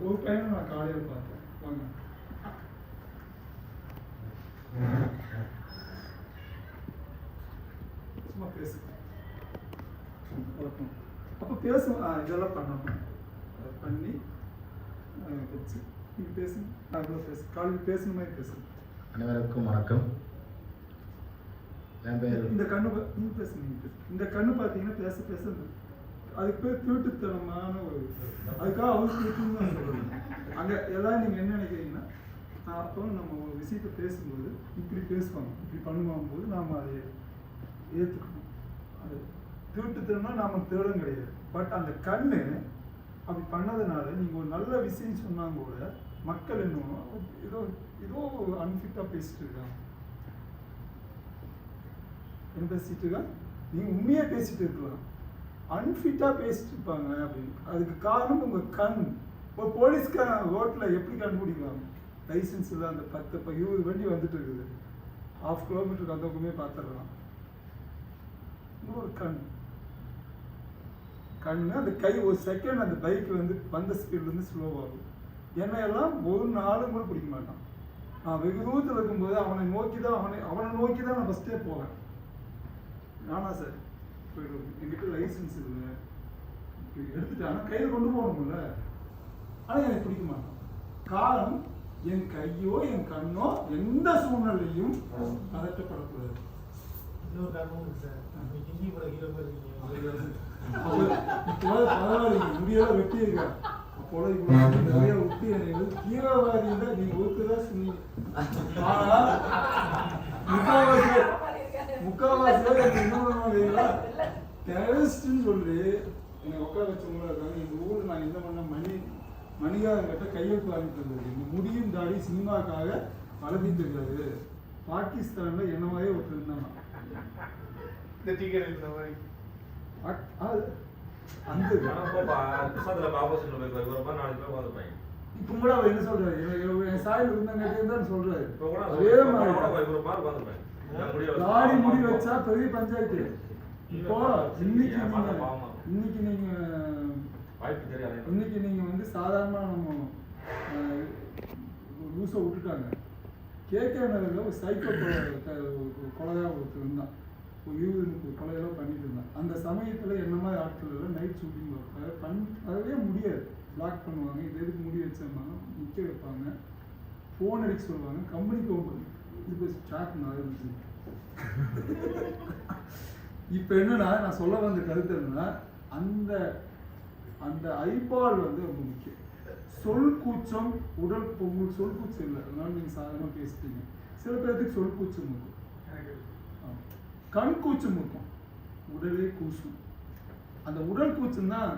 ஒரு பையனை நான் காலையில் பார்த்தேன். வாங்க. சும்மா பேசுங்க. அப்போ பேசும் இதெல்லாம் பண்ணணும். அதை பண்ணி வச்சு நீங்கள் பேசுங்க. அவ்வளோ பேசு. காலையில் பேசுன மாதிரி பேசுங்க. அனைவருக்கும் வணக்கம். என் பேர் இந்த கண்ணு நீங்கள் பேசுங்க. நீங்கள் பேசுங்க. இந்த கண்ணு பார்த்தீங்கன்னா பேச பேச அதுக்கு பேர் தீட்டுத்தனமான ஒரு அதுக்காக அவருக்கு இருக்குன்னு தான் சொல்லுவாங்க. அங்கே எல்லாம் நீங்கள் என்ன நினைக்கிறீங்கன்னா அப்போ நம்ம ஒரு விஷயத்தை பேசும்போது இப்படி பேசுவாங்க, இப்படி பண்ணுவாங்க போது நாம் அதை ஏற்றுக்கணும். அது தீட்டுத்தனம்னா நாம் தேடம் கிடையாது. பட் அந்த கண்ணு அப்படி பண்ணதுனால நீங்கள் ஒரு நல்ல விஷயம் சொன்னாங்க கூட மக்கள் என்ன ஏதோ ஏதோ அன்ஃபிட்டாக பேசிட்டு இருக்காங்க. என்ன பேசிட்டு இருக்காங்க? நீங்கள் உண்மையாக பேசிட்டு இருக்கலாம், அன்ஃபிட்டாக பேசிட்டு இருப்பாங்க அப்படின்னு. அதுக்கு காரணம் உங்கள் கண். ஒரு போலீஸ்காரன் ரோட்டில் எப்படி கண்டுபிடிக்கலாம்? லைசன்ஸ் இல்லை, அந்த 10-20 வண்டி வந்துட்டு இருக்குது, 1/2 கிலோமீட்டருக்கு அந்த பக்கமே பார்த்துடலாம். இன்னொரு கண்ணு அந்த கை ஒரு செகண்ட் அந்த பைக் வந்து வந்த ஸ்பீட்லேருந்து ஸ்லோவாகும். என்னையெல்லாம் ஒரு நாளும் கூட பிடிக்க மாட்டான். நான் வெகு தூரத்தில் இருக்கும்போது அவனை நோக்கி தான் நான் ஃபஸ்ட்டே போவேன். நானா சார் போயிடுவோம், என்கிட்ட லைசன்ஸ் இல்லை, எடுத்துட்டாங்க கையில் கொண்டு போகணும்ல. ஆனால் எனக்கு பிடிக்க மாட்டான். காரணம் என் கையோ என் கண்ணோ எந்த சூழ்நிலையும் பதட்டப்படக்கூடாது. இன்னொரு காரணம் சார், ஹிந்தி பட ஹீரோ பரவாயில்ல, முடியாத வெட்டி இருக்கா அப்போல இப்படி நிறைய விட்டு என்னை தீவிரவாதி தான் நீங்கள் ஒருத்ததான் சொன்னீங்க. ஆனால் முக்கால்வாசியாக எனக்கு என்ன பண்ணுவாங்க, டெரரிஸ்ட்னு சொல்லி என்னை உட்கார வச்சவங்களா இருக்காங்க. எங்கள் ஊரில் நான் என்ன பண்ண மணிகாரங்கிட்ட கையெழுத்து வாங்கிட்டு இருந்தது. இந்த முடியும் தாடி சினிமாக்காக வளர்த்திட்டு இருக்காரு. பாகிஸ்தானில் என்ன மாதிரி ஒருத்தர் இருந்தாங்க. இப்போ கூட அவர் என்ன சொல்றாரு, என் சாயில் இருந்தான்னு சொல்றாரு. அதே மாதிரி தாடி முடி வச்சா பெரிய பஞ்சாயத்து. இப்போ இன்னைக்கு நீங்க வந்து சாதாரண நம்ம லூஸை விட்டுட்டாங்க. கேகே நகரில் ஒரு சைக்கோ கொலையாக ஒருத்தர் இருந்தான். ஒரு 20 கொலையெல்லாம் பண்ணிட்டு இருந்தான். அந்த சமயத்தில் என்ன மாதிரி ஆட்கள் எல்லாம் நைட் ஷூட்டிங் அதவே முடியாது, பிளாக் பண்ணுவாங்க. இது எதுக்கு முடி வச்சோம்னா நிற்க வைப்பாங்க, ஃபோன் அடிக்க சொல்லுவாங்க, கம்பெனிக்கு ஓப்பன் இது போய் ஸ்டாக் நடந்துச்சு. இப்போ என்னன்னா நான் சொல்ல வந்த கருத்து என்னன்னா, அந்த ஐபால் வந்து ரொம்ப முக்கியம். சொல் கூச்சம் உடல் உங்களுக்கு சொல் கூச்சம் இல்லை, அதனால நீங்கள் சாதாரணமாக பேசிட்டீங்க. சில பேர்த்துக்கு சொல் கூச்சம் இருக்கும், கண் கூச்சம் இருக்கும், உடலே கூசும். அந்த உடல் கூச்சம் தான்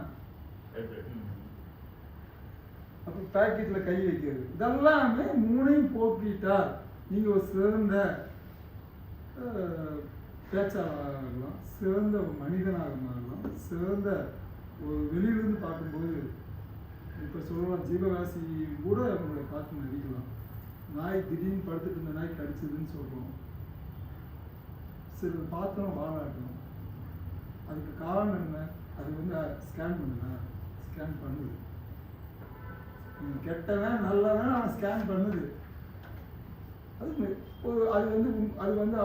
அப்போ பேக்கெட்டில் கை வைக்கிறது. இதெல்லாமே மூணையும் போக்கிட்டா நீங்கள் ஒரு சிறந்த பேச்சாளராக இருக்கலாம், சிறந்த ஒரு மனிதனாக மாறலாம், சிறந்த ஒரு வெளியிலிருந்து பார்க்கும்போது இப்போ சொல்லலாம் ஜீவராசி கூட உங்களை பார்த்து நடிக்கலாம். நாய் திடீர்னு படுத்துட்டு இருந்த நாய் கடிச்சதுன்னு சொல்கிறோம். சில பார்த்தோம் வாழாட்டணும். அதுக்கு காரணம் என்ன? அது வந்து ஸ்கேன் பண்ணுது. கெட்டவன் நல்லவன் அவன் ஸ்கேன் பண்ணுது. அது வந்து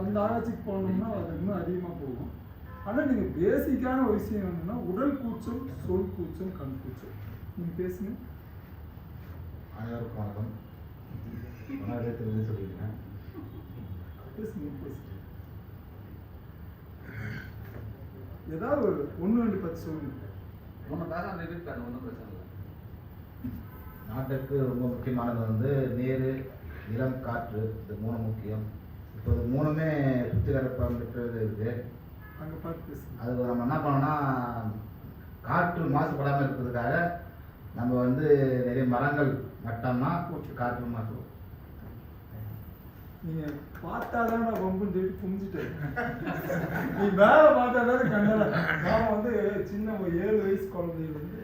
அந்த ஆராய்ச்சிக்கு போனோம்னா அது இன்னும் அதிகமாக போகும். ஆனால் நீங்கள் பேசிக்கான ஒரு விஷயம் என்னன்னா உடல் கூச்சம், சொல் கூச்சம், கண் கூச்சம். நீங்கள் பேசுங்க. அனைவருக்கும் வணக்கம். சொல்லியிருக்கேன், பேசுங்க. ஏதாவது ஒரு 1-2 10 சொல்லுங்க. ஒன்றும் பிரச்சனை இல்லை. நாட்டுக்கு ரொம்ப முக்கியமானது வந்து நீர், நிலம், காற்று. இது 3 முக்கியம். இப்போ இது 3மே சுத்திகரிப்பாக பெற்றது இருக்குது. அது நம்ம என்ன பண்ணோம்னா, காற்று மாசுபடாமல் இருக்கிறதுக்காக நம்ம வந்து நிறைய மரங்கள் நட்டோம்னா காற்று மாசும். நீங்கள் பார்த்தா தான் நான் ரொம்பன்னு சொல்லி புரிஞ்சுட்டேன். நீ மேலே பார்த்தா தான் கண்ணல. நான் வந்து சின்ன ஒரு 7 வயசு குழந்தையிலேருந்து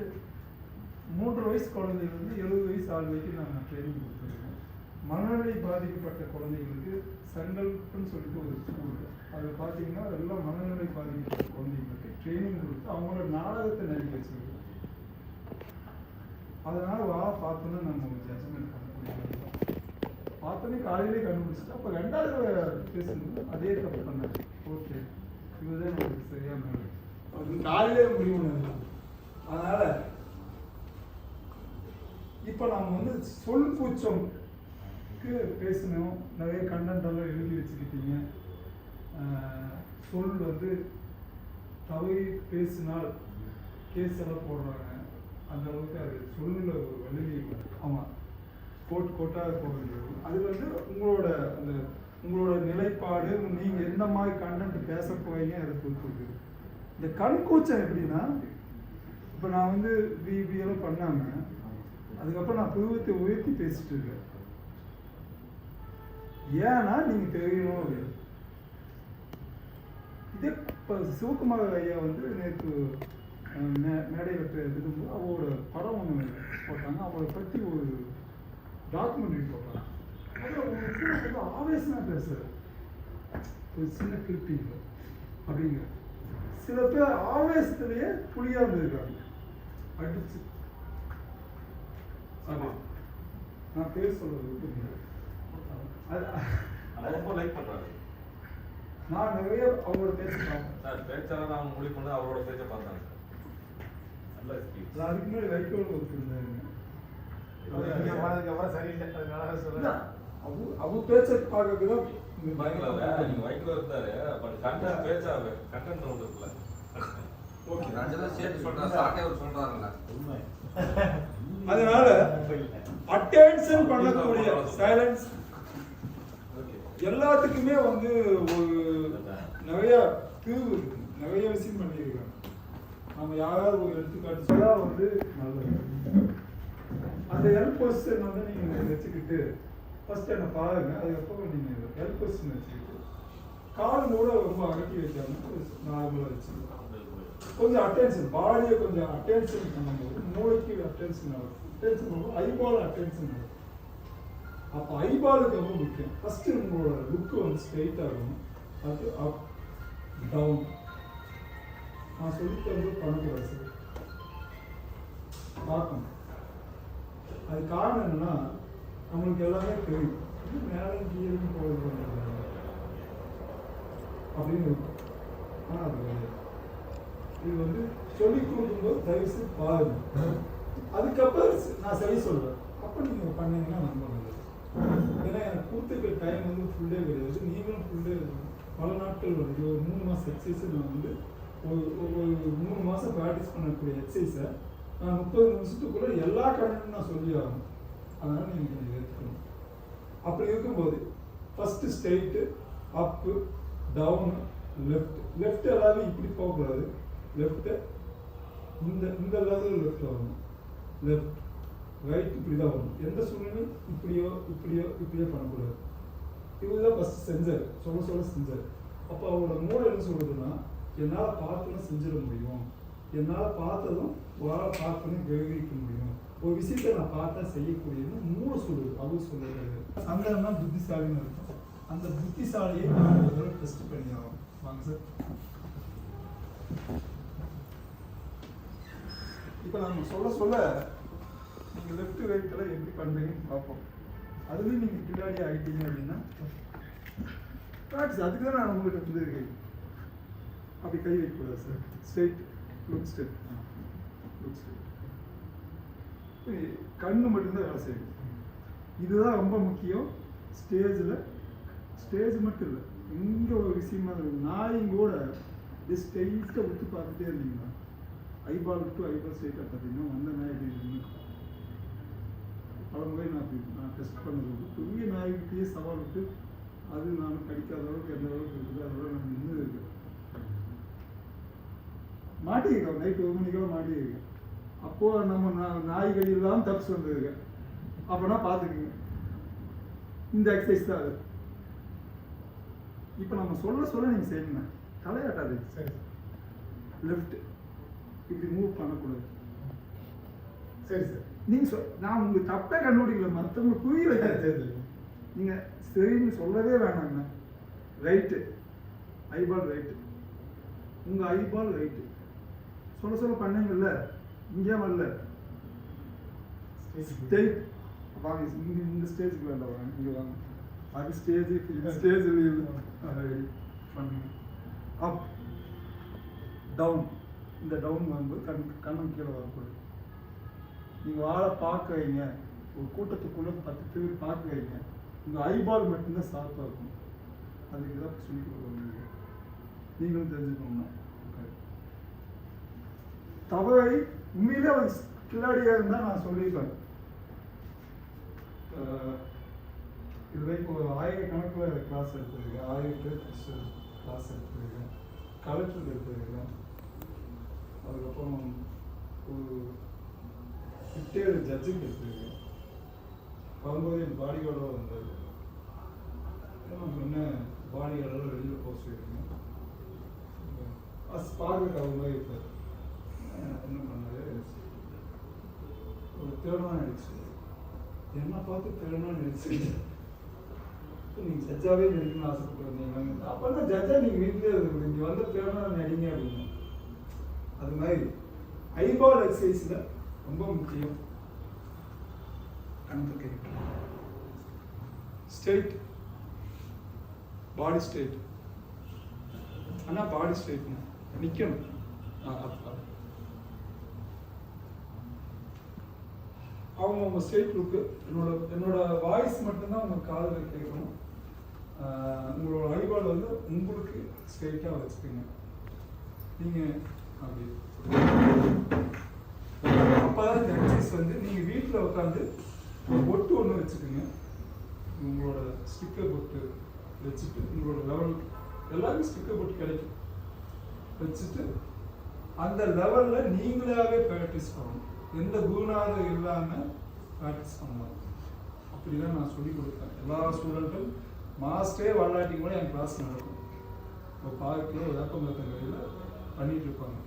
3 வயசு குழந்தையிலேருந்து 70 வயசு ஆள் வரைக்கும் நான் ட்ரைனிங் கொடுத்துருக்கேன். மனநிலை பாதிக்கப்பட்ட குழந்தைகளுக்கு சங்கல்ப்னு சொல்லிட்டு ஒரு ஸ்கூல். அதில் பார்த்தீங்கன்னா எல்லாம் மனநிலை பாதிக்கப்பட்ட குழந்தைங்களுக்கு ட்ரைனிங் கொடுத்து அவங்களோட நாடகத்தை நடிக்க வச்சுருக்கோம். அதனால பார்த்தோன்னே நம்ம ஜட்ஜ்மெண்ட் பண்ண முடியாது. பார்த்தோன்னே காலையிலே கண்டுபிடிச்சிட்டு அப்போ ரெண்டாவது தடவை பேசும்போது அதே தப்பு பண்ணாரு. ஓகே, இதுதான் நமக்கு சரியான அது காலையிலே முடிவு பண்ணலாம். அதனால இப்போ நம்ம வந்து சொல் பூச்சம்க்கு பேசணும். நிறைய கண்டென்ட் எல்லாம் எழுதி வச்சுக்கிட்டீங்க. சொல் வந்து தவறி பேசினால் கேஸ் எல்லாம் போடுறாங்க. அந்த அளவுக்கு அது சொல்ல ஒரு வலிமை. ஆமாம், கோட்டாக போக வேண்டியது. அது வந்து உங்களோட நிலைப்பாடு, நீங்கள் எந்த மாதிரி கண்டென்ட் பேச போவீங்க அதை பொறுத்து இருக்குது. இந்த கண்கூச்சம் எப்படின்னா, இப்போ நான் வந்து பிபிஎல்லாம் பண்ணாமல் அதுக்கப்புறம் நான் புருவத்தை உயர்த்தி பேசிட்டு இருக்கேன். ஏன்னா நீங்கள் தெரியணும் அப்படின்னு. இதே இப்போ சிவகுமார் ஐயா வந்து நேற்று மேடையில் எழுதும்போது அவரோட படம் ஒன்று போட்டாங்க. அவரை பற்றி ஒரு டாக்குமெண்ட்ரி போட்டாங்க. அதில் வந்து ஆவேசமாக பேசுகிறார். ஒரு சின்ன கிளிப்பிங் அப்படிங்கிற சில பேர் ஆவேசத்திலேயே புளியா இருந்திருக்காங்க. அடிச்சு அது நான் பேர் சொல்றது ரொம்ப லைக் பண்றாரு. நான் நிறைய அவரோட பேச பார்த்தேன் சார். பேச்சாளர் நான் மொழி கொண்டு அவரோட பேச்ச பார்த்தாங்க சார். நல்ல ஸ்பீச். அதுக்கு முன்னாடி வைக்கோல் கொடுத்துருந்தாங்க. சரியில்லை, அதனால சொல்ல அவர் பேச்ச பார்க்கறதுதான் நீங்க வைக்கோல் இருந்தாரு. பட் கண்டென்ட் பேச்சாரு, கண்டென்ட் ஒன்று இருக்குல்ல. ஓகே, ரஞ்சனா சேர்த்து சொல்றாரு, சாட்டை அவர் சொல்றாருல்ல. உண்மை. அதனால அட்டென்ஷன் பண்ணக்கூடிய சைலன்ஸ் எல்லாத்துக்குமே வந்து ஒரு நிறைய தீர்வு இருக்கு. நிறைய விஷயம் பண்ணியிருக்காங்க. நம்ம யாராவது ஒரு எடுத்துக்காட்டு சொல்ல வந்து நல்லது. அந்த ஹெல்ப் பொசிஷன் வந்து நீங்கள் வச்சுக்கிட்டு ஃபர்ஸ்ட் என்ன பாருங்க. அதுக்கப்புறம் நீங்கள் ஹெல்ப் பொசிஷன் வச்சுக்கிட்டு காலம் கூட ரொம்ப அகட்டி வைக்காம நார்மலாக வச்சுக்கலாம். கொஞ்சம் அட்டென்ஷன், பாடியை கொஞ்சம் அட்டென்ஷன் பண்ணும்போது மூளைக்கு அட்டென்ஷன் ஆகும். அட்டென்ஷன் பண்ணும்போது ஐபால் அட்டென்ஷன் ஆகும். அப்போ ஐபாலுக்கு ரொம்ப முக்கியம். ஃபஸ்ட்டு உங்களோட லுக்கு வந்து ஸ்ட்ரெயிட் ஆகணும். அது அப் டவுன். நான் சொல்லித்தரது பண்ணக்கூடாது சார், பார்க்கணும். அது காரணம் என்னன்னா, நம்மளுக்கு எல்லாமே தெரியும். மேலே கீழே போகிறது அப்படின்னு இருக்கும். ஆனால் அது கிடையாது. இது வந்து சொல்லி கொடுக்கும்போது தயவுசெய்து பாருங்க. அதுக்கப்புறம் நான் சரி சொல்றேன். அப்போ நீங்கள் பண்ணீங்கன்னா ரொம்ப நல்லது. ஏன்னா எனக்கு கொடுத்துருக்க டைம் வந்து ஃபுல் டே கிடையாது. நீங்களும் ஃபுல் டே பல நாட்கள் வருது. ஒரு 3 மாதம் எக்ஸசைஸை நான் வந்து ஒரு 3 மாதம் ப்ராக்டிஸ் பண்ணக்கூடிய எக்ஸசைஸை நான் 30 நிமிஷத்துக்குள்ளே எல்லா கண்டென்ட்டும் நான் சொல்லி ஆகணும். அதனால் நீங்கள் கொஞ்சம் ஏற்றுக்கணும். அப்படி இருக்கும்போது ஃபஸ்ட்டு ஸ்ட்ரெயிட்டு, அப்பு, டவுனு, லெஃப்ட். லெஃப்ட் எல்லாமே இப்படி போகக்கூடாது. லெஃப்ட்டு இந்த லெவலில் லெஃப்ட் வரணும். லெஃப்ட் ரைட் இப்படி தான் வரணும். எந்த சூழ்நிலையும் இப்படியோ பண்ணக்கூடாது. இதுதான் ஃபஸ்ட் செஞ்சார். சொல்ல செஞ்சார். அப்போ அவரோட மூளை என்ன சொல்றதுன்னா, என்னால் பார்த்ததும் செஞ்சிட முடியும். என்னால் பார்த்ததும் ஒரு பார்த்ததும் கிரகிக்க முடியும். ஒரு விஷயத்தை நான் பார்த்தா செய்யக்கூடியது மூளை சொல்லுது. அவர் சொல்லுறது சந்தனா புத்திசாலின்னு இருக்கும். அந்த புத்திசாலியை நான் ஒரு தடவை டெஸ்ட் பண்ணி ஆகும். வாங்க சார். இப்போ நம்ம சொல்ல நீங்கள் லெஃப்ட் ரைட்டில் எப்படி பண்ணுறீங்கன்னு பார்ப்போம். அதுலேயும் நீங்கள் பின்னாடி ஆகிட்டீங்க அப்படின்னா ப்ராக்டிஸ். அதுக்கு தான் நான் உங்கள்கிட்ட வந்துருக்கேன். அப்படி கை வைக்கக்கூடாது sir. Straight look straight. Look straight. கண்ணு மட்டும்தான் வேலை செய்யணும். இதுதான் ரொம்ப முக்கியம். ஸ்டேஜ் மட்டும் இல்லை, இங்கே ஒரு விஷயமா இருக்கும். நாயும் கூட ஸ்ட்ரெயிட்டாக விட்டு பார்த்துட்டே இருந்தீங்கன்னா ஐபால் டு ஐபால் ஸ்ட்ரெயிட்டாக பார்த்தீங்கன்னா வந்த நாய் எப்படி பல முறை நான் டெஸ்ட் பண்ணது. பெரிய நாய்கிட்டேயே சவால் விட்டு அது நான் படிக்காத அளவுக்கு எந்த அளவுக்கு இருக்குது அதோட நான் நின்று இருக்கேன். மாட்டியிருக்கேன். நைட்டு 1 மணிக்கெல்லாம் மாட்டியிருக்கேன். அப்போது நம்ம நாய்கள் இல்லாமல் தப்பிச்சு வந்துருக்கேன். அப்போனா பார்த்துக்குங்க, இந்த எக்ஸசைஸ் தான் அது. இப்போ நம்ம சொல்ல நீங்கள் செய்யணும். தலையாட்டாது. சரி. லெஃப்ட் இப்படி மூவ் பண்ணக்கூடாது. சரி சார். நீங்கள் நான் உங்களுக்கு தப்பே கண்டுபிடிக்கல, மற்றவங்க புரிய வைக்கிறது. நீங்கள் சரின்னு சொல்லவே வேணாங்கண்ணா. ரைட்டு ஐபால் ரைட்டு, உங்கள் ஐபால் ரைட்டு சொல்ல பண்ணீங்கல்ல, இங்கே வரல. ஸ்டேட் வாங்க இந்த ஸ்டேஜுக்கு வேண்டாம் வாங்க இங்கே வாங்க அது ஸ்டேஜ் இந்த ஸ்டேஜில் இல்லை பண்ணுங்க அப் டவுன் இந்த டவுன் வரும்போது கண்ணம் கீழே வரக்கூடாது நீங்கள் ஆளை பார்க்க வைங்க ஒரு கூட்டத்துக்குள்ளே 10 பேர் பார்க்க வைங்க உங்கள் ஐபால் மட்டும்தான் ஷார்ப்பாக இருக்கும் அதுக்கு தான் சொல்லி கொடுக்க நீங்களும் தெரிஞ்சுக்கணும்னா தவறை உண்மையிலே ஒரு கில்லாடியாக இருந்தால் நான் சொல்லியிருப்பேன் இது வரைக்கும் ஒரு 1000 கணக்கில் கிளாஸ் எடுத்துருக்கேன் 1000 பேர் கிளாஸ் எடுத்துருக்கேன் கலெக்டர் எடுத்துருக்கேன் அதுக்கப்புறம் ஒரு 7 ஜட்ஜுக்கு எடுத்துருக்கேன் வரும்போது என் பாடி கார்டோட வந்தார் என்ன பாடி கார்டோட வெளியில் போக சொல்லியிருக்கேன் பார்க்க அவங்க மாதிரி இருப்பார் என்ன பண்ணாரு ஒரு தேடனா நடிச்சு என்ன பார்த்து தேடனா நடிச்சு நீங்கள் ஜட்ஜாவே நடிக்கணும்னு ஆசைப்பட்டு வந்தீங்க அப்போ தான் ஜட்ஜா நீங்கள் வீட்டிலே இருக்குது இங்கே வந்து தேடனா நடிங்க அப்படின்னு அது மாதிரி ஐபால் எக்ஸசைஸில் ரொம்ப முக்கியம் கணக்கு ஸ்ட்ரெயிட் பாடி ஸ்ட்ரெயிட் ஆனால் பாடி ஸ்ட்ரெயிட்னா நிற்கணும் அவங்க ஸ்ட்ரெயிட் லுக்கு என்னோட வாய்ஸ் மட்டும்தான் உங்கள் காதில் கேட்கணும் உங்களோட ஐபால் வந்து உங்களுக்கு ஸ்ட்ரெயிட்டாக வச்சுக்கோங்க நீங்கள் அப்படி அப்போதான் இந்த எக்ஸசைஸ் வந்து நீங்கள் வீட்டில் உட்காந்து ஒரு பொட்டு ஒன்று வச்சுக்கோங்க உங்களோட ஸ்டிக்கர் பொட்டு வச்சுட்டு உங்களோட லெவலுக்கு எல்லாருக்கும் ஸ்டிக்கர் பொட்டு கிடைக்கும் வச்சுட்டு அந்த லெவலில் நீங்களாகவே ப்ராக்டிஸ் பண்ணணும் எந்த குருநாதம் இல்லாமல் ப்ராக்டிஸ் பண்ணலாம் அப்படி தான் நான் சொல்லிக் கொடுப்பேன் எல்லா ஸ்டூடெண்ட்டும் மாஸ்டரே வரலாட்டி கூட என் கிளாஸ் நடக்கும் இப்போ பார்க்கில் வேப்பம்பத்தங்கையில் பண்ணிகிட்டு இருப்பாங்க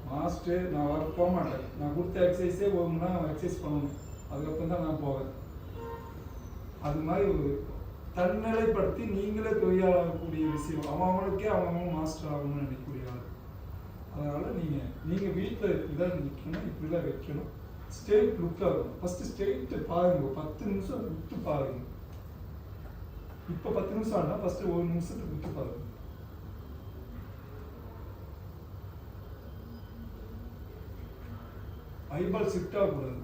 மாஸ்டரே நான் போக மாட்டேன் நான் கொடுத்த எக்ஸசைஸே 1 மணி நேரம் எக்ஸசைஸ் பண்ணணும் அதுக்கப்புறம் தான் நான் போவேன் அது மாதிரி ஒரு தன்னிலைப்படுத்தி நீங்களே தொழிலாளக்கூடிய விஷயம் அவங்களுக்கே அவங்க மாஸ்டர் ஆகணும்னு நினைக்கக்கூடிய ஆள் அதனால் நீங்கள் வீட்டில் இப்படிதான் நிற்கணும் இப்படிதான் வைக்கணும் ஸ்ட்ரெயிட் லுக்காக இருக்கும் ஃபஸ்ட்டு ஸ்ட்ரெயிட்டு பாருங்க 10 நிமிஷம் விட்டு பாருங்க இப்போ 10 நிமிஷம் ஆனால் ஃபஸ்ட்டு 1 நிமிஷத்துக்கு விட்டு பாருங்க ஐபால் ஷிஃப்ட் ஆகக்கூடாது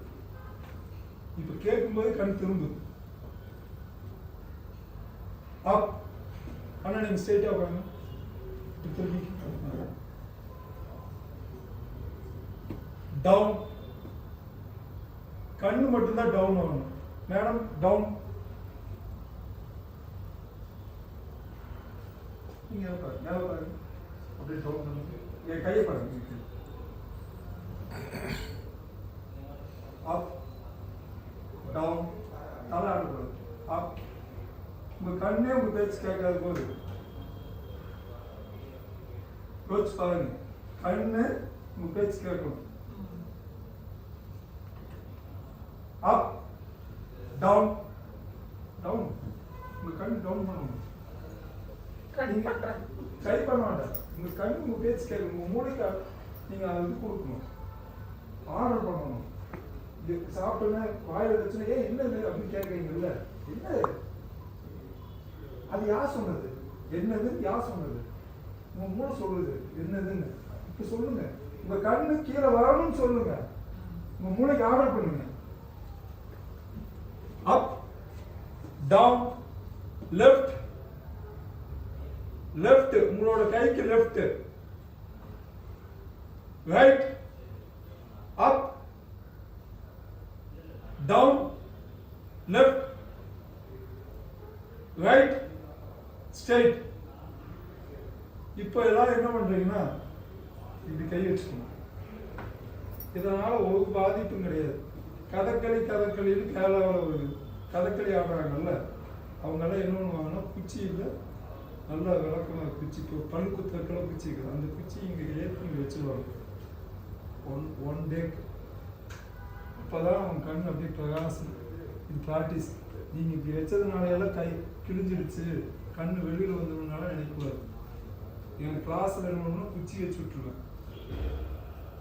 இப்போ கேட்கும்போது கண் திரும்புது அப் ஆனால் நீங்கள் ஸ்ட்ரெயிட்டாக பாருங்க திரும்பி டவுன் கண்ணு மட்டும்தான் டவுன் ஆகணும் மேடம் டவுன் நீங்க மேல பாருங்க அப்படியே டவுன் பண்ணுங்க என் கையை பாருங்க அப் டவுன் தலை ஆடக்கூடாது அப் உங்க கண்ணே உங்க பேச்சு கேட்காத போது யோசிச்சு பாருங்க கண்ணு உங்க பேச்சு கேட்கணும் அப் டவுன் டவுன் உங்க கண் டவுன் பண்ணணும் ட்ரை பண்ண மாட்டேன் உங்க கண் உங்க பேச்சு கேட்கணும் உங்க மூளைக்கு நீங்க அதை வந்து கொடுக்கணும் ஆர்டர் பண்ணணும் இது சாப்பிட்டோன்னே வாயில வச்சுன்னா ஏன் என்னது அப்படின்னு கேட்குறீங்கல்ல என்ன அது யார் சொன்னது என்னது யார் சொன்னது உங்க மூளை சொல்லுது என்னதுன்னு இப்ப சொல்லுங்க உங்க கண்ணு கீழே வரணும்னு சொல்லுங்க உங்க மூளைக்கு ஆர்டர் பண்ணுங்க up down left left உங்களோட கைக்கு left right up down left right straight இப்போ எல்லாரும் என்ன பண்றீங்கன்னா இப்படி கை வச்சுக்கணும் இதனால ஒரு பாதிப்பும் கிடையாது கதக்களின்னு கேரளாவில் ஒரு கதக்களி ஆடுறாங்கல்ல அவங்கெல்லாம் என்ன பண்ணுவாங்கன்னா குச்சியில் நல்லா விளக்கமாக குச்சி இப்போ பல் குத்துறக்கெல்லாம் குச்சி இருக்குது அந்த குச்சி இங்கே ஏற்றி இங்கே வச்சுருவாங்க ஒன் டேக்கு அப்போ தான் அவங்க கண் அப்படியே பிரகாசம் இது ப்ராக்டிஸ் நீங்கள் இப்படி வச்சதுனால கை கிழிஞ்சிடுச்சு கண் வெளியில் வந்ததுனால நினைக்கூடாது என் கிளாஸில் என்ன பண்ணணும் குச்சி வச்சு விட்ருவேன்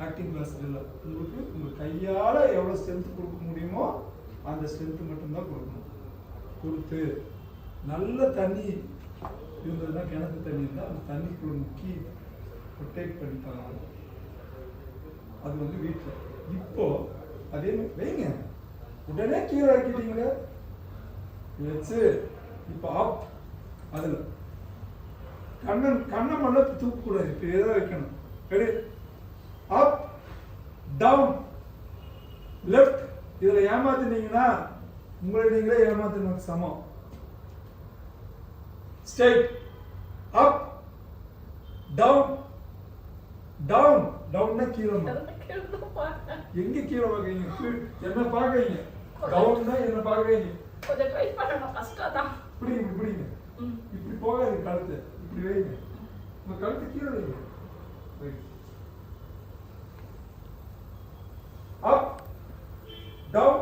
ஆக்டிங் கிளாஸ் இல்லை. உங்களுக்கு உங்கள் கையால் எவ்வளோ ஸ்ட்ரென்த் கொடுக்க முடியுமோ அந்த ஸ்ட்ரென்த்து மட்டும்தான் கொடுக்கணும். கொடுத்து நல்ல தண்ணி இருந்ததுன்னா, கிணத்து தண்ணி இருந்தால் அந்த தண்ணிக்குள்ள முக்கி ரொட்டேட் பண்ணிட்டாங்க. அது வந்து வீட்டில் இப்போ அதே மாதிரி வைங்க. உடனே கீழே ஆக்கிட்டீங்களே வச்சு இப்போ ஆப் அதில் கண்ணை மண்ணை தூக்கக்கூடாது. இப்போ ஏதாவது வைக்கணும். Ready, up down left. இதில் ஏமாத்தினீங்கன்னா உங்களை நீங்களே ஏமாத்தினதுக்கு சமம். Straight, up down. டவுன் டவுன்னா கீழே. எங்க கீழே பார்க்கறீங்க? என்ன பார்க்கறீங்க? டவுன்னா என்ன பார்க்கறீங்க? கொஞ்சம் ட்ரை பண்ணணும், கஷ்டம் தான். இப்படி இப்படிங்க, இப்படி போகாது கழுத்து. இப்படி வைங்க, உங்க கழுத்து கீழே வைங்க. Up down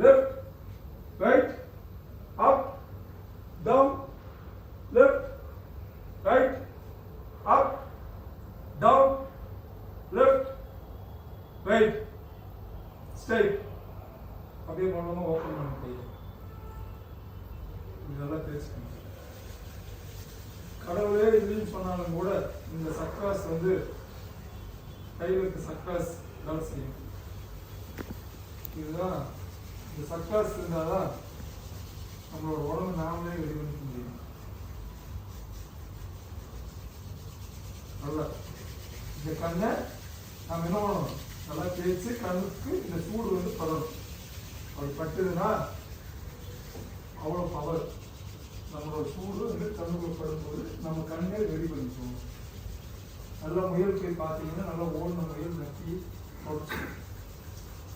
left right, up down left right, up down left right, straight. அப்படியே பண்ணாம ஓப்பன் பண்ண கையை இதெல்லாம் பேசுங்க. கடவுளே இல்லைன்னு சொன்னாலும் கூட இந்த சர்க்காஸ் வந்து கையில் இருக்க சர்க்காஸ் வேலை செய்யும். இதுதான் இந்த சர்க்காஸ் இருந்தாதான் நம்மளோட உடம்பு நாமளே ரெடி பண்ணிக்க முடியும். நல்லா இந்த கண்ணை நாம் என்ன பண்ணணும்? நல்லா தேய்ச்சி கண்ணுக்கு இந்த சூடு வந்து படணும். அப்படி பட்டுதுன்னா அவ்வளோ பவர். நம்மளோட சூடு வந்து கண்ணுக்குள்ள படும்போது நம்ம கண்ணே ரெடி பண்ணிக்குவோம். நல்லா முயல் போய் பார்த்தீங்கன்னா நல்லா ஓடின முயல் நக்கி தொடச்சு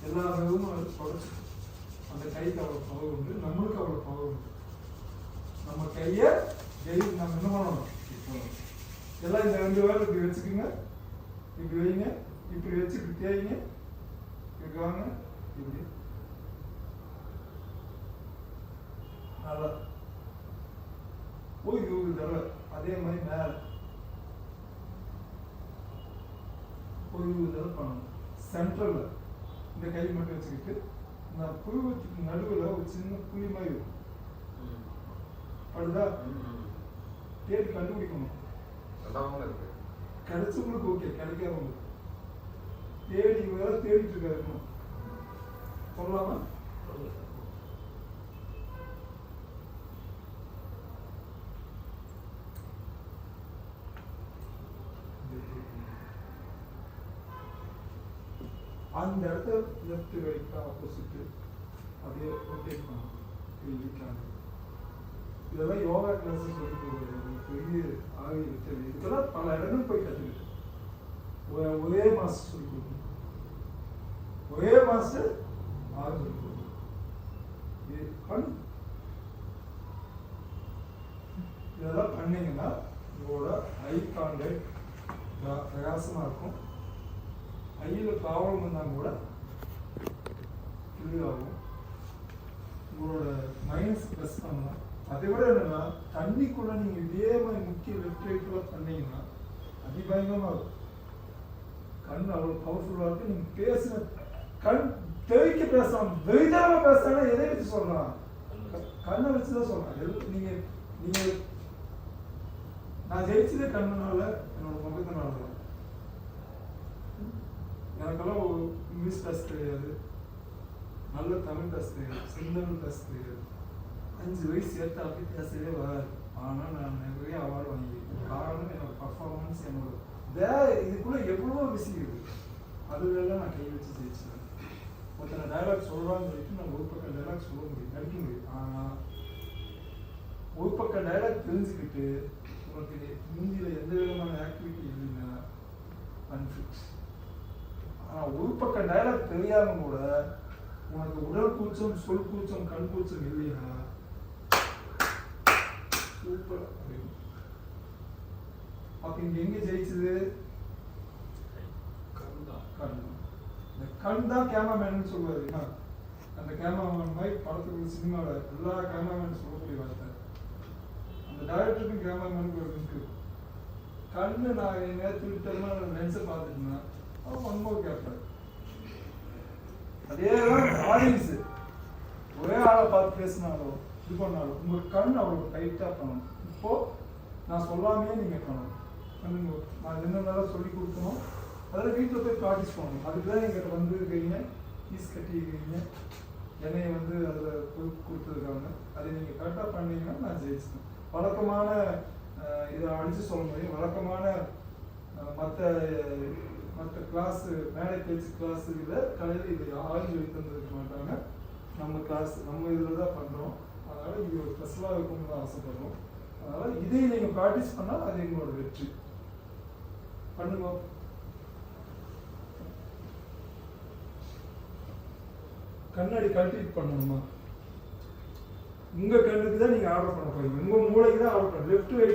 எல்லா இதுவும் தொடச்சு அந்த கைக்கு அவ்வளோ பவர் உண்டு. நம்மளுக்கு அவ்வளோ பவர் உண்டு. நம்ம கையை நம்ம என்ன பண்ணணும்? எல்லாம் இந்த 2 வேலை இப்படி வச்சுக்கோங்க. இப்படி வைங்க, இப்படி வச்சு இப்படி தேய்ங்க, இப்படி வாங்க, இப்படி நல்லா போய் தடவை. அதே மாதிரி மேலே போய் தடவை பண்ணணும். சென்ட்ரலில் இந்த கை மட்டும் வச்சுக்கிட்டு நான் புழுவத்துக்கு நடுவில் ஒரு சின்ன புளி மாதிரி இருக்கும். அதுதான் தேடி கண்டுபிடிக்கணும். கிடைச்சவங்களுக்கு ஓகே, கிடைக்காதவங்களுக்கு தேடி வேற தேடிட்டு இருக்காரு. சொல்லலாமா? அந்த இடத்துல லெஃப்ட் ரைட் ஆப்போசிட் அப்படியே ரொட்டேட் பண்ணணும். இதெல்லாம் யோகா கிளாஸஸ் சொல்லி கொடுக்குறது பெரிய ஆவி வித்தது. இதெல்லாம் பல இடங்கள் போய் கற்றுக்கிட்டு ஒரே மாஸ்டர் சொல்லி கொடுக்கணும். ஒரே மாஸ்டர் ஆறு சொல்லி கொடுக்கணும். இதெல்லாம் பண்ணீங்கன்னா உங்களோட ஐ கான்டாக்ட் பிரகாசமாக இருக்கும். ஐயில் ப்ராப்ளம் வந்தால் கூட கிளியர் ஆகும். உங்களோட மைண்ட்ஸ் ப்ரெஸ் பண்ணலாம். அதை விட என்னன்னா தண்ணிக்குள்ள நீங்கள் இதே மாதிரி முக்கிய லெஃப்ட் ரைட்டில் பண்ணீங்கன்னா அதிபயங்கரமாக இருக்கும். கண் அவ்வளோ பவர்ஃபுல்லாக இருக்கு. நீங்கள் பேசுன கண் தெவிக்க பேசலாம், வெறிதனமாக பேசுறாங்கன்னா எதை வச்சு சொல்லலாம்? கண்ணை வச்சு தான் சொல்லலாம். நீங்கள் நான் ஜெயிச்சதே கண்ணுனால, என்னோட முகத்தினால தான். எனக்கெல்லாம் இங்கிலீஷ் பேச தெரியாது, நல்ல தமிழ் பேச தெரியாது, சிந்தமிழ் பேச தெரியாது. 5 வயசு சேர்த்து அப்படி பேசவே வராது. ஆனால் நான் நிறைய அவார்டு வாங்கியிருக்கேன். காரணம் என்னோட பர்ஃபார்மன்ஸ், என்னோட இதுக்குள்ளே எவ்வளோ விஷயம் இருக்குது. அதுலெல்லாம் நான் கை வச்சு ஜெயிச்சேன். ஒருத்தனை டைலாக் சொல்கிறான்னு சொல்லிட்டு நான் ஒரு பக்கம் டைலாக் சொல்ல முடியும், நடிக்க முடியும். ஆனால் ஒரு பக்கம் டைலாக் தெரிஞ்சுக்கிட்டு உனக்கு ஹிந்தியில் எந்த விதமான ஆக்டிவிட்டி இல்லைன்னா அன்ஃபிட். ஆனால் ஒரு பக்கம் டைலாக் தெரியாமல் கூட உனக்கு உடல் கூச்சம், சொல் கூச்சம், கண் கூச்சம் இல்லைன்னா சூப்பர். அப்ப இங்க எங்க ஜெயிச்சது? கண். இந்த கண் தான் கேமராமேன் சொல்லுவாரு. அந்த கேமராமேன் மாதிரி படத்துக்குள்ள சினிமாவில் எல்லா கேமராமேன் சொல்லக்கூடிய வார்த்தை. அந்த டைரக்டருக்கும் கேமராமேனுக்கு ஒரு இருக்கு. கண்ணு நான் எங்கேயாவது திருட்டமா லென்ஸை பார்த்துட்டேன்னா ஒன் மோர் கேட்பாரு. அதேதான் ஆடியன்ஸ் ஒரே ஆளை பார்த்து பேசினாலும் இது பண்ணாலும் உங்க கண் அவ்வளவு டைட்டா பண்ணணும். இப்போ நான் சொல்லாமே நீங்க பண்ணணும். நான் என்னென்ன சொல்லி கொடுக்கணும் அதில் வீட்டில் போய் ப்ராக்டிஸ் பண்ணணும். அதுக்கு தான் எங்கிட்ட வந்துருக்கீங்க, ஃபீஸ் கட்டியிருக்கீங்க, என்னைய வந்து அதில் கொடுத்துருக்காங்க. அதை நீங்கள் கரெக்டாக பண்ணீங்கன்னா நான் ஜெயிச்சிட்டேன். வழக்கமான இதை அடித்து சொல்ல முடியும். வழக்கமான மற்ற கிளாஸு மேடை பேச்சு கிளாஸு இதை கலையில் இதை யாரும் சொல்லி தந்துருக்க மாட்டாங்க. நம்ம கிளாஸ் நம்ம இதில் தான் பண்ணுறோம். அதனால் இது ஒரு ஸ்பெஷலாக இருக்கும்னு தான் ஆசைப்படுறோம். அதனால் இதை நீங்கள் ப்ராக்டிஸ் பண்ணால் அது எங்களோட வெற்றி. பண்ணுங்க. கண்ணாடி கழட்டிட்டு பண்ணணுமா? உங்க கண்ணுக்கு தான் நீங்க ஆர்டர் பண்ண போறீங்க. உங்க மூளைக்கு தான் ஆர்டர் பண்ண. லெஃப்ட்